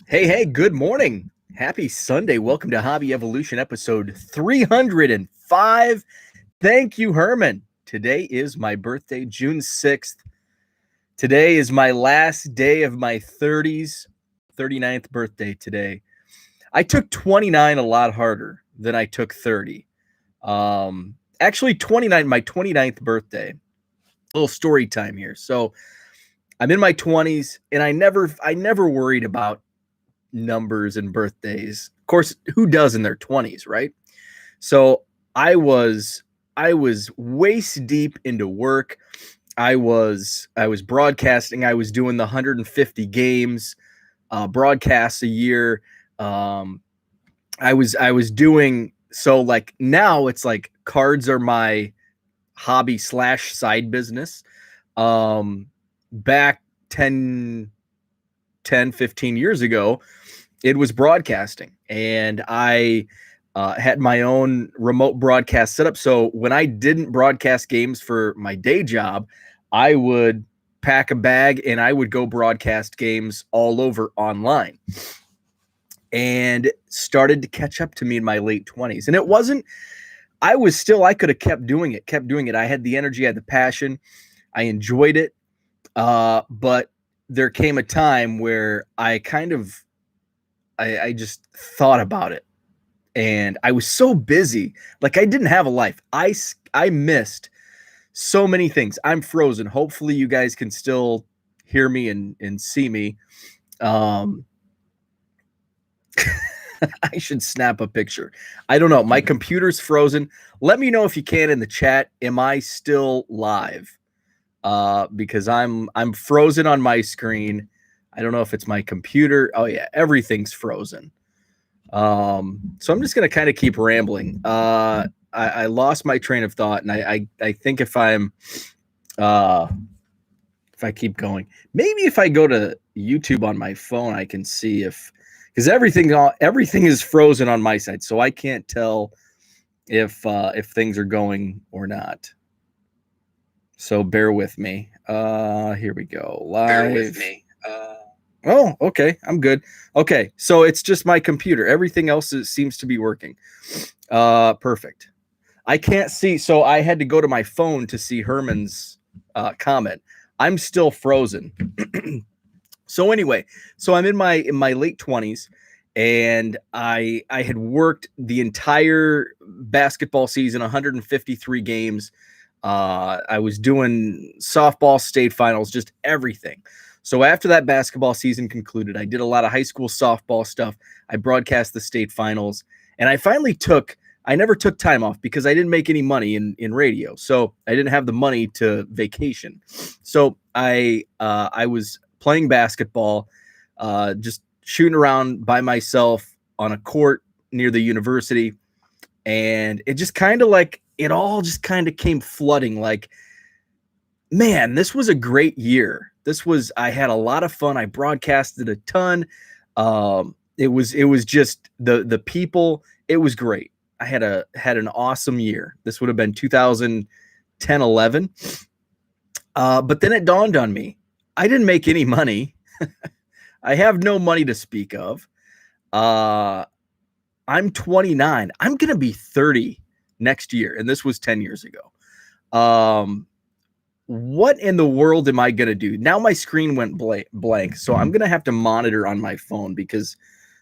Hey, good morning. Happy Sunday. Welcome to Hobby Evolution episode 305. Thank you, Herman. Today is my birthday, June 6th. Today is my last day of my 30s, 39th birthday today. I took 29 a lot harder than I took 30. Actually, 29, my 29th birthday. A little story time here. So I'm in my 20s and I never worried about numbers and birthdays. Of course, who does in their 20s, right? So I was waist deep into work. I was broadcasting. I was doing the 150 games, broadcasts a year. I was doing so like now it's like cards are my hobby slash side business. Back 15 years ago, it was broadcasting, and I had my own remote broadcast setup. So when I didn't broadcast games for my day job, I would pack a bag and I would go broadcast games all over online, and started to catch up to me in my late 20s. And it wasn't, I could have kept doing it. I had the energy, I had the passion, I enjoyed it. But there came a time where I just thought about it, and I was so busy. Like I didn't have a life. I missed so many things. I'm frozen. Hopefully you guys can still hear me and see me. Um, I should snap a picture. I don't know. My computer's frozen. Let me know if you can in the chat. Am I still live? Because I'm frozen on my screen. I don't know if it's my computer. Oh yeah, everything's frozen. So I'm just gonna kind of keep rambling. I lost my train of thought, and I think if I keep going, maybe if I go to YouTube on my phone, I can see because everything is frozen on my side, so I can't tell if things are going or not. So bear with me. Here we go. Live. Bear with me. Oh, okay. I'm good. Okay. So it's just my computer. Everything else seems to be working. Perfect. I can't see. So I had to go to my phone to see Herman's comment. I'm still frozen. So anyway, so I'm in my late 20s, and I had worked the entire basketball season, 153 games. I was doing softball state finals, just everything. So after that basketball season concluded, I did a lot of high school softball stuff. I broadcast the state finals, and I never took time off because I didn't make any money in radio. So I didn't have the money to vacation. So I was playing basketball, just shooting around by myself on a court near the university. And it all just kind of came flooding. Like, man, this was a great year. I had a lot of fun. I broadcasted a ton. It was just the people. It was great. I had an awesome year. This would have been 2010, 11. But then it dawned on me, I didn't make any money. I have no money to speak of. I'm 29. I'm going to be 30 next year. And this was 10 years ago. What in the world am I going to do? Now my screen went blank. So I'm going to have to monitor on my phone because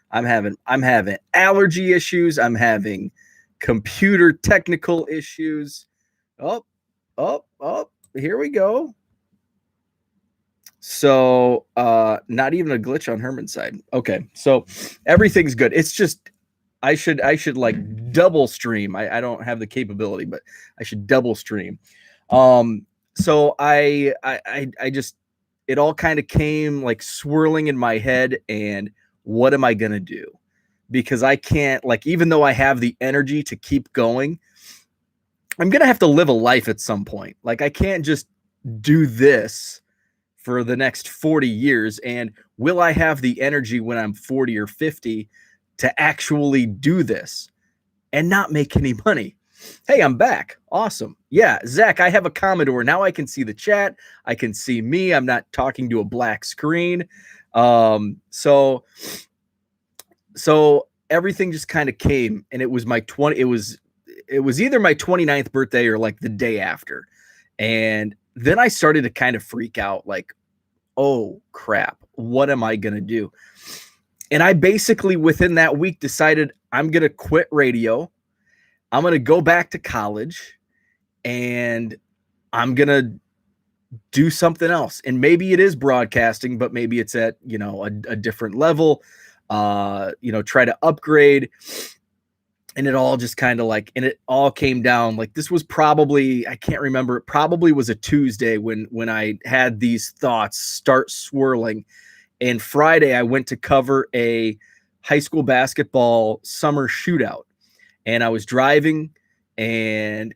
I'm having allergy issues. I'm having computer technical issues. Oh, here we go. So not even a glitch on Herman's side. Okay. So everything's good. It's just I should like double stream. I don't have the capability, but I should double stream. So I just, it all kind of came like swirling in my head, and what am I going to do? Because I can't, like, even though I have the energy to keep going, I'm going to have to live a life at some point. Like, I can't just do this for the next 40 years. And will I have the energy when I'm 40 or 50 to actually do this and not make any money? Hey, I'm back. Awesome. Yeah, Zach, I have a Commodore. Now I can see the chat. I can see me. I'm not talking to a black screen. So so everything just kind of came, and it was it was either my 29th birthday or like the day after. And then I started to kind of freak out, like, oh crap, what am I going to do? And I basically within that week decided I'm going to quit radio. I'm going to go back to college, and I'm going to do something else. And maybe it is broadcasting, but maybe it's at, a different level, try to upgrade. And it all just kind of like, and it all came down like, this was probably, I can't remember, it probably was a Tuesday when I had these thoughts start swirling. And Friday I went to cover a high school basketball summer shootout, and I was driving, and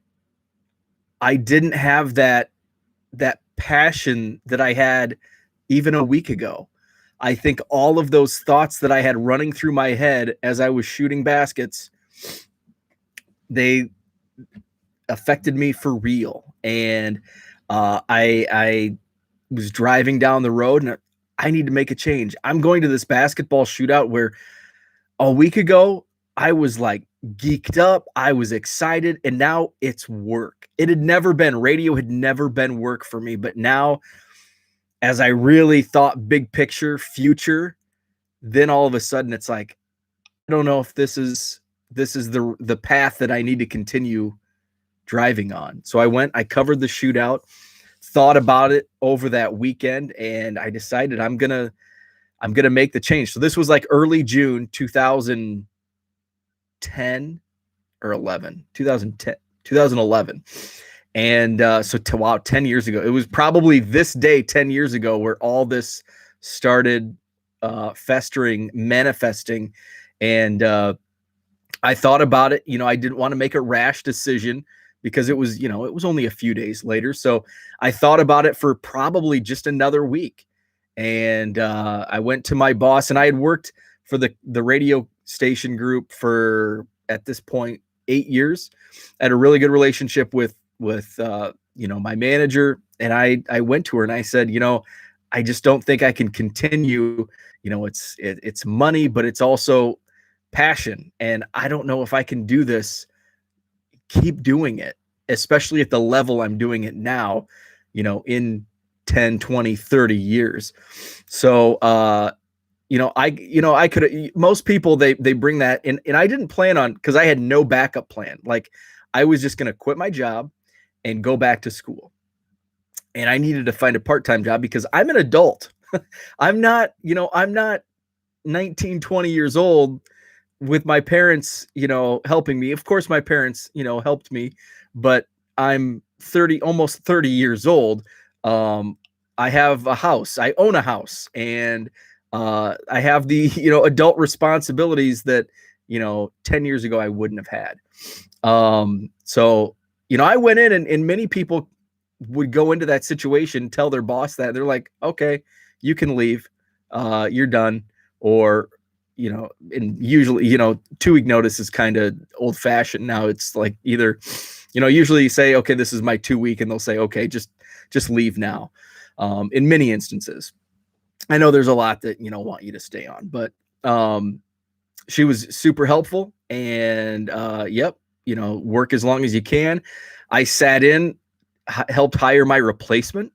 I didn't have that passion that I had even a week ago. I think all of those thoughts that I had running through my head as I was shooting baskets, they affected me for real. And I was driving down the road, and I need to make a change. I'm going to this basketball shootout where a week ago I was like geeked up, I was excited, and now it's work. It had never been, radio had never been work for me, but now as I really thought big picture, future, then all of a sudden it's like, I don't know if this is the path that I need to continue driving on. So I covered the shootout, thought about it over that weekend, and I decided I'm gonna make the change. So this was like early June 2010 or 11, 2010, 2011. And wow, 10 years ago. It was probably this day 10 years ago where all this started festering, manifesting. And I thought about it. I didn't want to make a rash decision because it was only a few days later. So I thought about it for probably just another week. And I went to my boss, and I had worked for the radio station group for, at this point, 8 years. I had a really good relationship with my manager, and I went to her and I said, I just don't think I can continue. It's money, but it's also passion, and I don't know if I can do this, keep doing it, especially at the level I'm doing it now, in 10, 20, 30 years. So I could, most people, they bring that in, and I didn't plan on, because I had no backup plan. Like, I was just going to quit my job and go back to school, and I needed to find a part-time job because I'm an adult. I'm not 19, 20 years old with my parents, helping me. Of course, my parents, helped me, but I'm 30, almost 30 years old. I have a house, I own a house, and I have the, adult responsibilities that, 10 years ago I wouldn't have had. So, I went in, and many people would go into that situation, tell their boss that, they're like, okay, you can leave, you're done. Or, and usually, 2-week notice is kind of old fashioned now. It's like either, usually you say, okay, this is my 2-week, and they'll say, okay, just leave now. In many instances, I know there's a lot that, want you to stay on, but, she was super helpful, and, work as long as you can. I sat in, helped hire my replacement.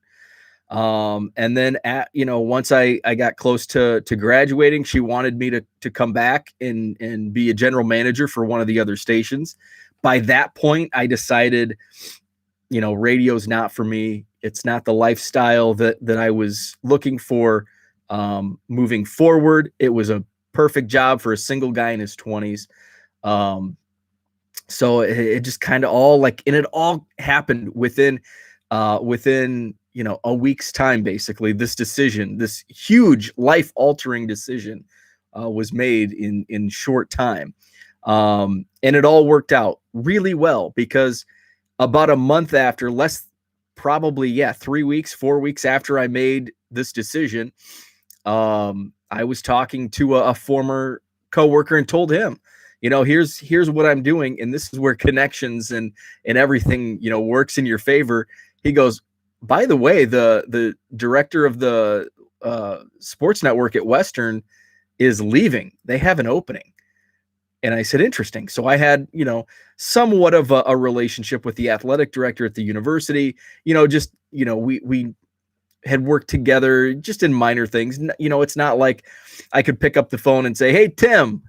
And then once I got close to graduating, she wanted me to come back and be a general manager for one of the other stations. By that point, I decided, radio's not for me. It's not the lifestyle that I was looking for, moving forward. It was a perfect job for a single guy in his 20s. So it just kind of all like, and it all happened within a week's time. Basically, this decision, this huge life altering decision, was made in short time. And it all worked out really well, because about a month after, probably 3 weeks, 4 weeks after I made this decision, I was talking to a former coworker and told him, here's what I'm doing, and this is where connections and everything, works in your favor. He goes, by the way, the director of the sports network at Western is leaving. They have an opening. And I said, interesting. So I had, somewhat of a relationship with the athletic director at the university, we had worked together just in minor things. It's not like I could pick up the phone and say, hey, Tim,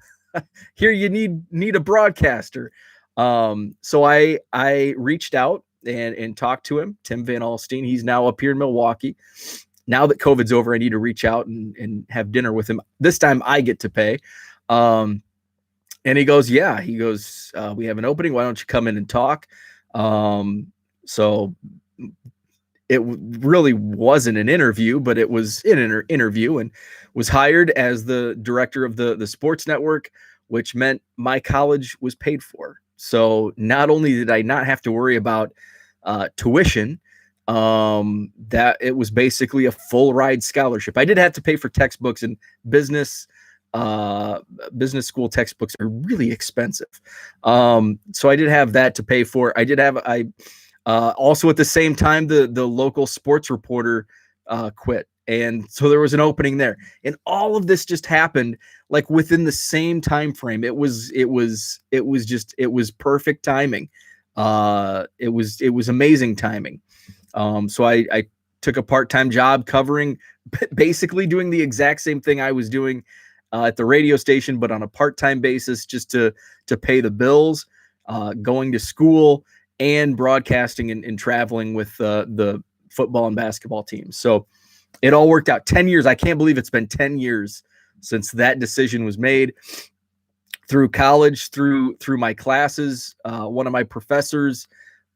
here you need a broadcaster. So I reached out and talked to him, Tim Van Alstine. He's now up here in Milwaukee. Now that COVID's over, I need to reach out and have dinner with him. This time I get to pay. And he goes, yeah, we have an opening. Why don't you come in and talk? So it really wasn't an interview, but it was an interview, and was hired as the director of the sports network, which meant my college was paid for. So not only did I not have to worry about tuition, that it was basically a full ride scholarship. I did have to pay for textbooks, and business school textbooks are really expensive. So I did have that to pay for. Also at the same time, the local sports reporter quit. And so there was an opening there. And all of this just happened like within the same time frame. It was perfect timing. It was amazing timing. So I took a part-time job covering, basically doing the exact same thing I was doing at the radio station, but on a part-time basis, just to pay the bills, going to school, and broadcasting and traveling with the football and basketball teams. So it all worked out. 10 years. I can't believe it's been 10 years since that decision was made. Through college, through my classes, one of my professors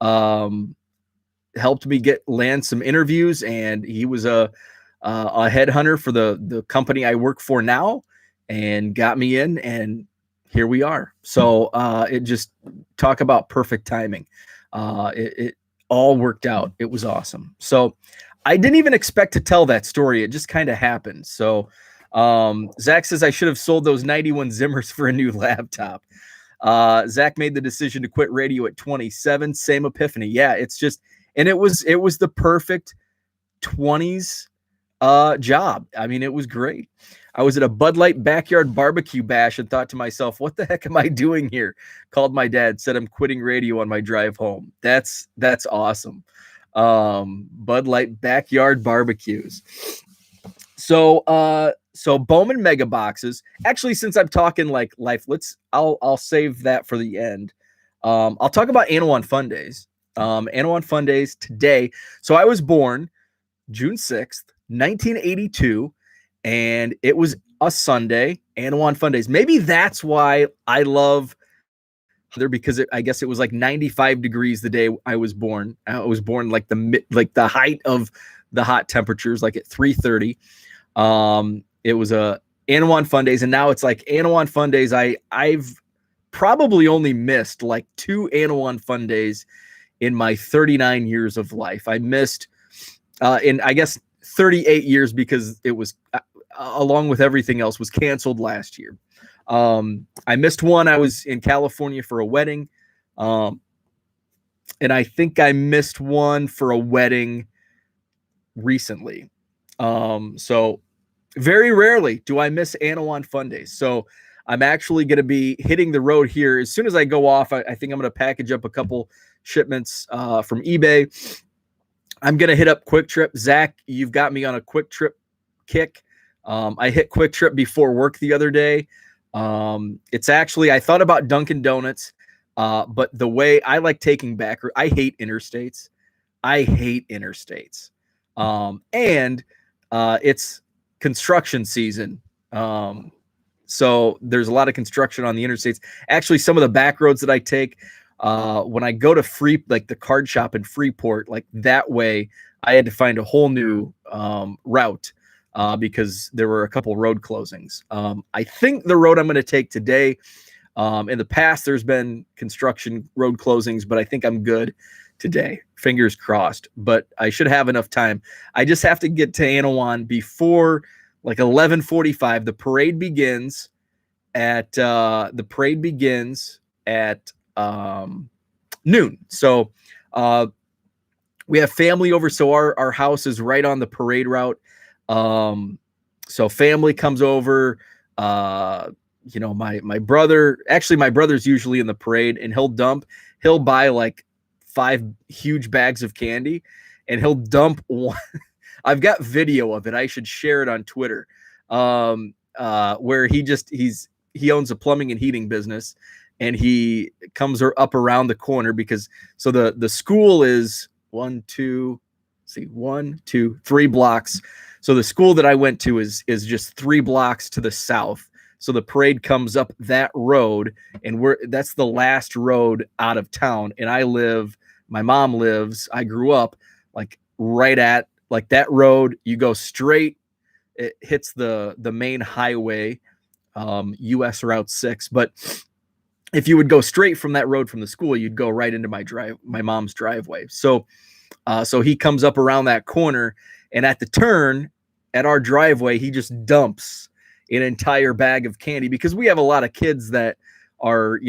helped me land some interviews, and he was a headhunter for the company I work for now, and got me in, and here we are. So it just, talk about perfect timing. It all worked out. It was awesome. So I didn't even expect to tell that story. It just kind of happened. So Zach says I should have sold those 91 Zimmers for a new laptop. Zach made the decision to quit radio at 27. Same epiphany. Yeah, it's just, and it was the perfect 20s job. I mean, it was great. I was at a Bud Light backyard barbecue bash and thought to myself, what the heck am I doing here? Called my dad, said I'm quitting radio on my drive home. That's awesome. Bud Light backyard barbecues. So Bowman mega boxes. Actually, since I'm talking like life, I'll save that for the end. I'll talk about Annawan Fun Days. Annawan Fun Days today. So I was born June 6th, 1982, and it was a Sunday. Annawan Fun Days. Maybe that's why I love there, because I guess it was like 95 degrees the day I was born. I was born like the height of the hot temperatures, like at 3:30. It was a Annawan Fun Days, and now it's like Annawan Fun Days. I've probably only missed like 2 Annawan Fun Days in my 39 years of life. I missed in, I guess, 38 years, because it was along with everything else was canceled last year. I missed one. I was in California for a wedding. And I think I missed one for a wedding recently. So very rarely do I miss Annawan Fun Days. So I'm actually going to be hitting the road here. As soon as I go off, I think I'm going to package up a couple shipments from eBay. I'm going to hit up Quick Trip. Zach, you've got me on a Quick Trip kick. I hit Quick Trip before work the other day. It's actually, I thought about Dunkin' Donuts, but the way I like taking back, I hate interstates. And it's construction season. So there's a lot of construction on the interstates. Actually, some of the back roads that I take, when I go to like the card shop in Freeport, like that way, I had to find a whole new route because there were a couple road closings. I think the road I'm going to take today, in the past, there's been construction road closings, but I think I'm good today. Fingers crossed, but I should have enough time. I just have to get to Annawan before like 11:45. The parade begins at noon. So we have family over, so our house is right on the parade route. So family comes over. my brother, actually my brother's usually in the parade, and he'll buy like 5 huge bags of candy, and he'll dump one. I've got video of it. I should share it on Twitter. Where he owns a plumbing and heating business, and he comes up around the corner because the school is 3 blocks. So the school that I went to is just 3 blocks to the south. So the parade comes up that road, and that's the last road out of town. And my mom lives, I grew up like right at like that road. You go straight, it hits the main highway, US Route 6. But if you would go straight from that road from the school, you'd go right into my mom's driveway. So he comes up around that corner, and at the turn at our driveway, he just dumps an entire bag of candy, because we have a lot of kids that are,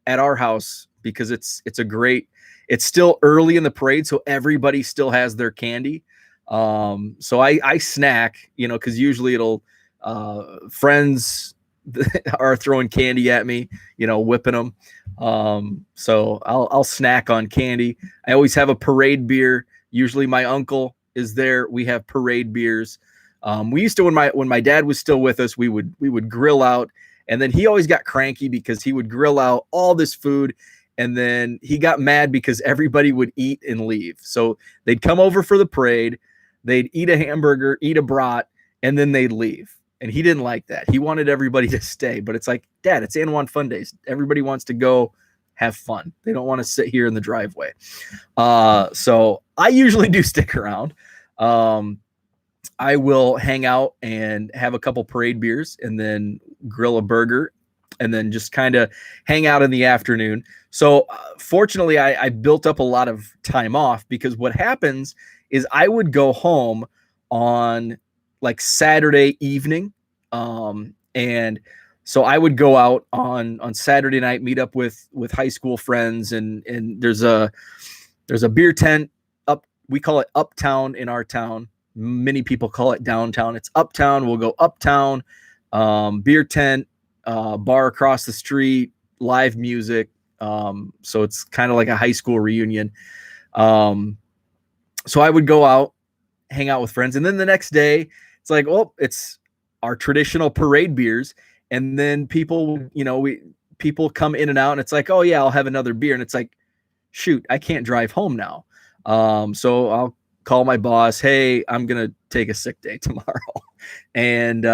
at our house, because it's still early in the parade. So everybody still has their candy. So I snack, cause usually friends are throwing candy at me, whipping them. So I'll snack on candy. I always have a parade beer. Usually my uncle is there. We have parade beers. We used to, when my dad was still with us, we would grill out, and then he always got cranky because he would grill out all this food, and then he got mad because everybody would eat and leave. So they'd come over for the parade, they'd eat a hamburger, eat a brat, and then they'd leave. And he didn't like that. He wanted everybody to stay, but it's like, Dad, it's Annawan Fun Days. Everybody wants to go have fun. They don't want to sit here in the driveway. So I usually do stick around. I will hang out and have a couple parade beers, and then grill a burger, and then just kind of hang out in the afternoon. So fortunately, I built up a lot of time off, because what happens is I would go home on like Saturday evening. And so I would go out on Saturday night, meet up with high school friends, and there's a beer tent up. We call it Uptown in our town. Many people call it downtown. It's Uptown. We'll go Uptown, beer tent, bar across the street, live music. So it's kind of like a high school reunion. So I would go out, hang out with friends, and then the next day it's like, oh, it's our traditional parade beers. And then people come in and out, and it's like, oh yeah, I'll have another beer. And it's like, shoot, I can't drive home now. So I'll call my boss. Hey, I'm going to take a sick day tomorrow. And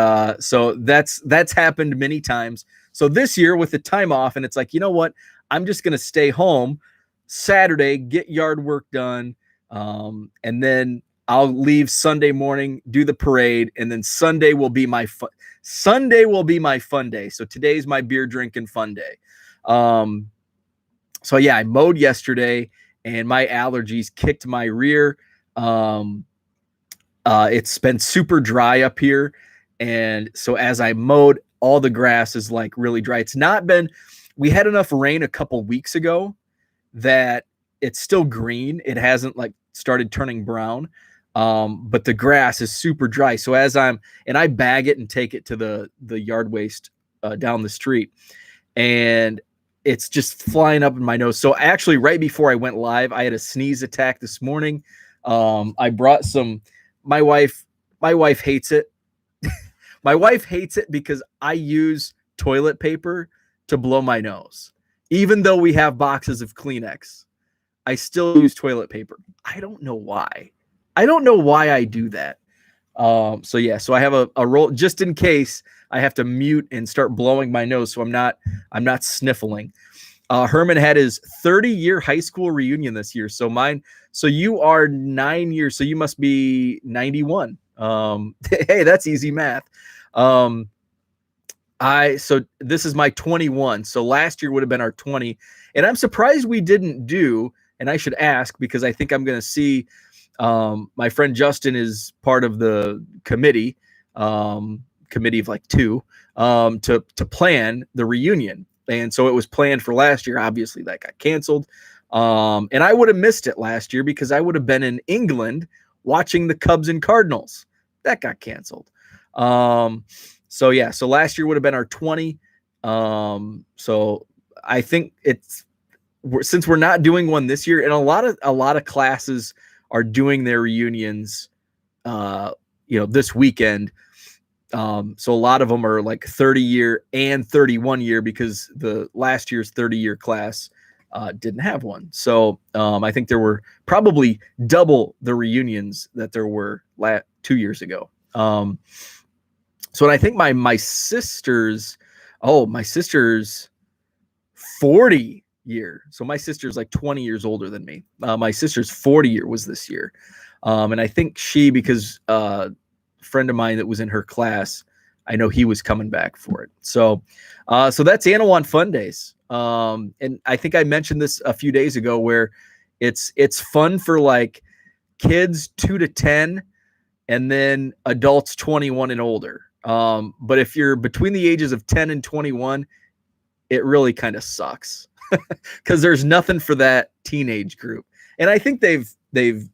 so that's happened many times. So this year with the time off, and it's like, you know what? I'm just going to stay home Saturday, get yard work done. And then I'll leave Sunday morning, do the parade, and then Sunday will be my fun day. So today's my beer drinking fun day. So yeah, I mowed yesterday, and my allergies kicked my rear. It's been super dry up here, and so as I mowed, all the grass is like really dry. We had enough rain a couple weeks ago that it's still green. It hasn't like started turning brown. But the grass is super dry. So I bag it and take it to the yard waste down the street, and it's just flying up in my nose. So actually, right before I went live, I had a sneeze attack this morning. I brought my wife hates it. My wife hates it because I use toilet paper to blow my nose. Even though we have boxes of Kleenex, I still use toilet paper. I don't know why. I do that. So I have a roll just in case I have to mute and start blowing my nose, so I'm not sniffling. Herman had his 30-year high school reunion this year. So you are 9 years, so you must be 91. Hey, that's easy math. So this is my 21. So last year would have been our 20, and I'm surprised we didn't do. And I should ask, because I think I'm going to see. My friend Justin is part of the committee of like 2, to plan the reunion. And so it was planned for last year. Obviously that got canceled. And I would have missed it last year because I would have been in England watching the Cubs and Cardinals. That got canceled. So yeah, so last year would have been our 20. So I think since we're not doing one this year, and a lot of classes are doing their reunions, this weekend. So a lot of them are like 30-year and 31-year because the last year's 30-year class didn't have one. So I think there were probably double the reunions that there were 2 years ago. So I think my sister's 40 year. So my sister's like 20 years older than me. My sister's 40 year was this year. And I think because a friend of mine that was in her class, I know he was coming back for it. So that's Annawan Fun Days. And I think I mentioned this a few days ago where it's fun for like kids 2 to 10 and then adults 21 and older. But if you're between the ages of 10 and 21, it really kind of sucks because there's nothing for that teenage group. And I think they've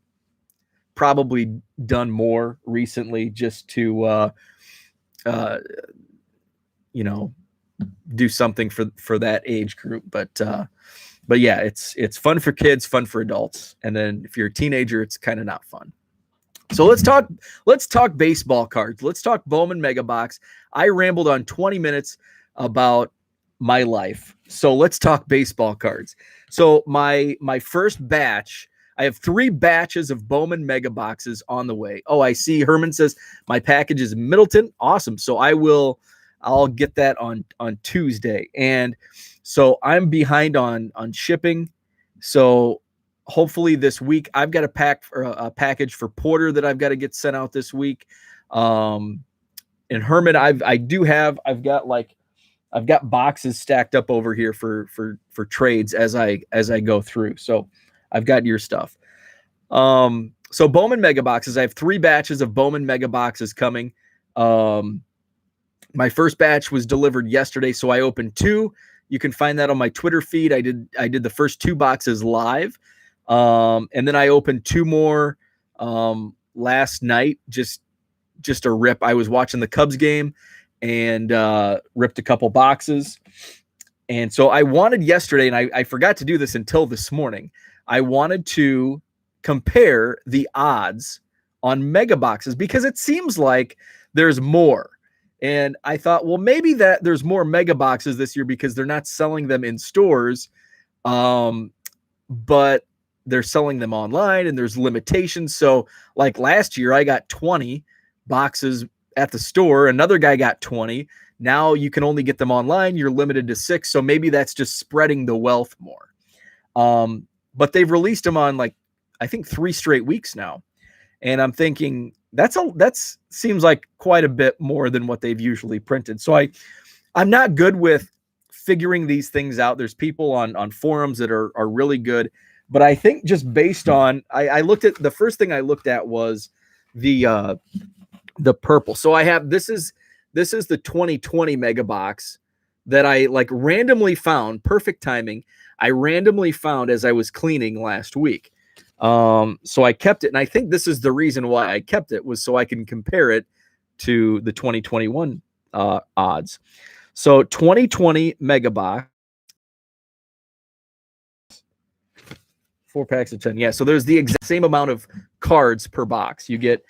probably done more recently just to do something for that age group. But yeah, it's fun for kids, fun for adults, and then if you're a teenager, it's kind of not fun. So let's talk baseball cards. Let's talk Bowman Mega Box. I rambled on 20 minutes about my life. So let's talk baseball cards. So my first batch, I have 3 batches of Bowman Mega Boxes on the way. Oh, I see Herman says my package is Middleton. Awesome. So I'll get that on Tuesday. And so I'm behind on shipping. So hopefully this week I've got a package for Porter that I've got to get sent out this week. And Herman, I've got boxes stacked up over here for trades as I go through. So I've got your stuff. So Bowman Mega Boxes, I have 3 batches of Bowman Mega Boxes coming. My first batch was delivered yesterday, so I opened 2. You can find that on my Twitter feed. I did the first 2 boxes live. And then I opened 2 more last night, just a rip. I was watching the Cubs game and ripped a couple boxes. And so I wanted yesterday, and I forgot to do this until this morning, I wanted to compare the odds on mega boxes because it seems like there's more. And I thought, well, maybe that there's more mega boxes this year because they're not selling them in stores, but they're selling them online and there's limitations. So like last year, I got 20 boxes at the store. Another guy got 20. Now you can only get them online. You're limited to 6. So maybe that's just spreading the wealth more. But they've released them on I think 3 straight weeks now. And I'm thinking that's seems like quite a bit more than what they've usually printed. So I'm not good with figuring these things out. There's people on forums that are really good, but I think just based on, I looked at, the first thing I looked at was the purple. So I have, this is the 2020 mega box that I randomly found, perfect timing. I randomly found as I was cleaning last week. So I kept it, and I think this is the reason why I kept it, was so I can compare it to the 2021 odds. So 2020 mega box, 4 packs of 10. Yeah, so there's the exact same amount of cards per box. You get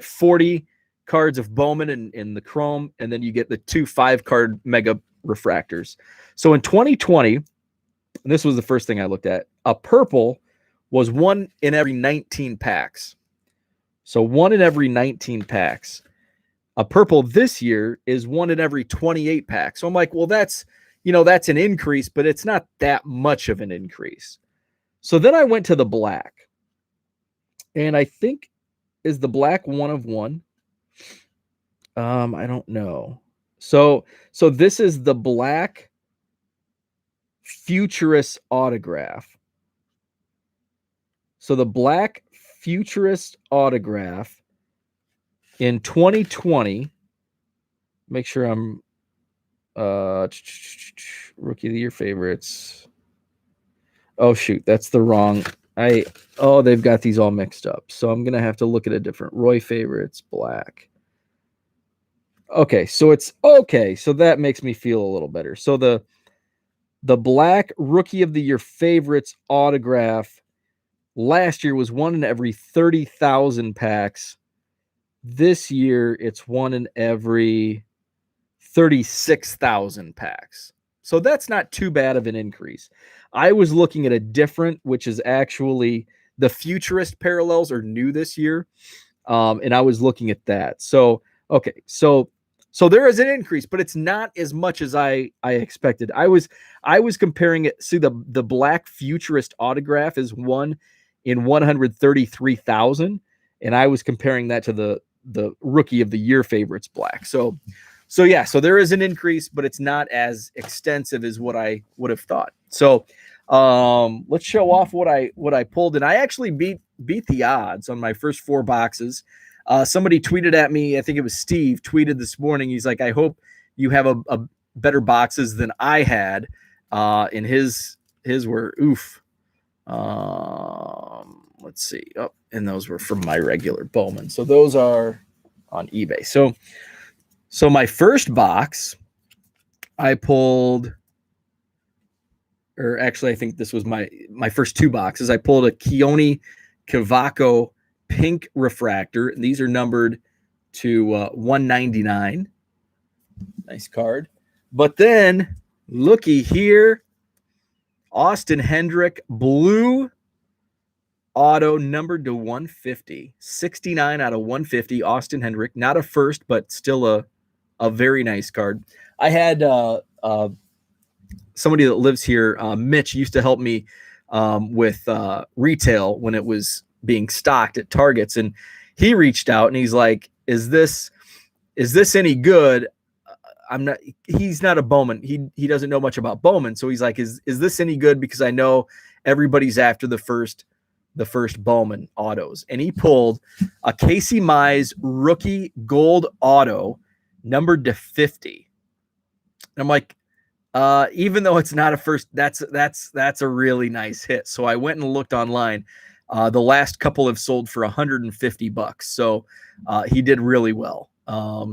40 cards of Bowman in the chrome, and then you get the 2 5-card mega refractors. So in 2020, and this was the first thing I looked at, a purple was 1 in every 19 packs. So 1 in every 19 packs. A purple this year is 1 in every 28 packs. So I'm like, well, that's an increase, but it's not that much of an increase. So then I went to the black. And I think, is the black 1 of 1? I don't know. So this is the black Futurist autograph. So the black Futurist autograph in 2020, make sure I'm rookie of the year favorites. Oh shoot, that's the wrong. They've got these all mixed up. So I'm going to have to look at a different Roy favorites black. Okay, so it's okay. So that makes me feel a little better. So the black rookie of the year favorites autograph last year was one in every 30,000 packs. This year it's one in every 36,000 packs. So that's not too bad of an increase. I was looking at a different, which is actually the futurist parallels are new this year. And I was looking at that. So okay, so there is an increase, but it's not as much as I expected. I was comparing it. See, the black futurist autograph is one in 133,000, and I was comparing that to the rookie of the year favorites black. So yeah, so there is an increase, but it's not as extensive as what I would have thought. So let's show off what I pulled, and I actually beat the odds on my first 4 boxes. Somebody tweeted at me, I think it was Steve, tweeted this morning. He's like, I hope you have a better boxes than I had. And his were oof. Let's see. Oh, and those were from my regular Bowman. So those are on eBay. So my first box, I pulled, or actually, I think this was my first 2 boxes. I pulled a Keone Cavaco pink refractor. These are numbered to 199. Nice card. But then, looky here, Austin Hendrick blue auto numbered to 150. 69 out of 150. Austin Hendrick, not a first, but still a very nice card. I had somebody that lives here, Mitch, used to help me with retail when it was being stocked at Targets, and he reached out and he's like, is this any good? He's not a Bowman. He doesn't know much about Bowman. So he's like, is this any good? Because I know everybody's after the first Bowman autos. And he pulled a Casey Mize rookie gold auto numbered to 50. And I'm like, even though it's not a first, that's a really nice hit. So I went and looked online. The last couple have sold for $150. So he did really well.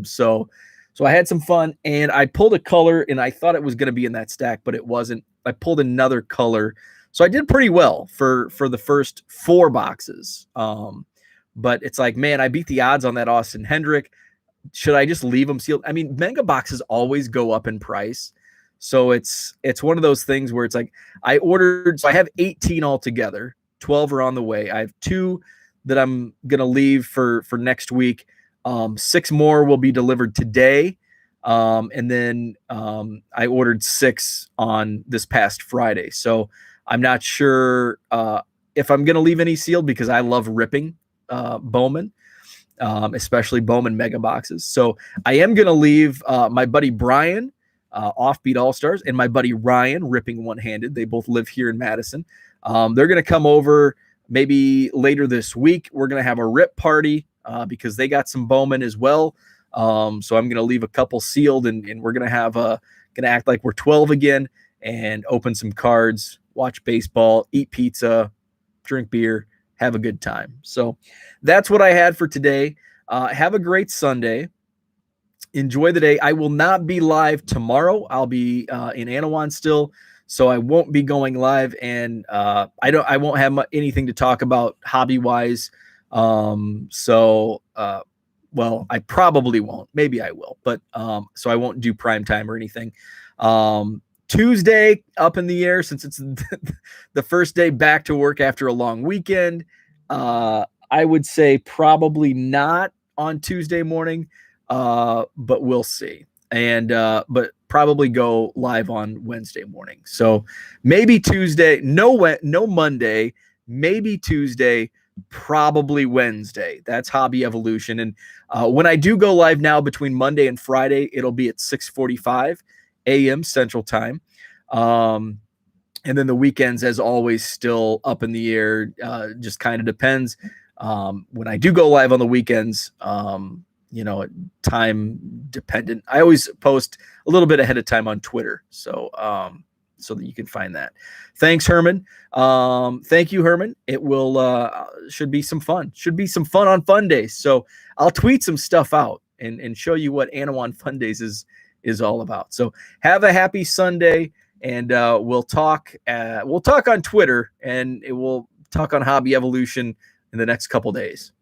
So I had some fun, and I pulled a color, and I thought it was going to be in that stack, but it wasn't. I pulled another color. So I did pretty well for the first 4 boxes. But it's like, man, I beat the odds on that Austin Hendrick. Should I just leave them sealed? I mean, mega boxes always go up in price. So it's one of those things where it's like I ordered, so I have 18 altogether. 12 are on the way. I have 2 that I'm going to leave for next week. 6 more will be delivered today. And then I ordered 6 on this past Friday. So I'm not sure if I'm going to leave any sealed because I love ripping Bowman, especially Bowman mega boxes. So I am going to leave my buddy Brian, Offbeat All-Stars, and my buddy Ryan, ripping one-handed. They both live here in Madison. They're going to come over maybe later this week. We're going to have a rip party because they got some Bowman as well. So I'm going to leave a couple sealed, and we're going to have going to act like we're 12 again and open some cards, watch baseball, eat pizza, drink beer, have a good time. So that's what I had for today. Have a great Sunday. Enjoy the day. I will not be live tomorrow. I'll be in Annawan still, so I won't be going live, and I won't have anything to talk about hobby wise. Well, I probably won't. Maybe I will, but so I won't do prime time or anything. Tuesday up in the air since it's the first day back to work after a long weekend. I would say probably not on Tuesday morning, but we'll see. And but probably go live on Wednesday morning. So maybe Tuesday, no Monday, maybe Tuesday, probably Wednesday. That's Hobby Evolution. And when I do go live now between Monday and Friday, it'll be at 6:45 a.m. Central Time. And then the weekends, as always, still up in the air. Just kind of depends. When I do go live on the weekends, time dependent. I always post a little bit ahead of time on Twitter. So that you can find that. Thanks, Herman. Thank you, Herman. It will should be some fun. Should be some fun on fun days. So I'll tweet some stuff out. and show you what Annawan Fun Days is all about. So have a happy Sunday, and we'll talk on Twitter, and we'll talk on hobby evolution in the next couple days.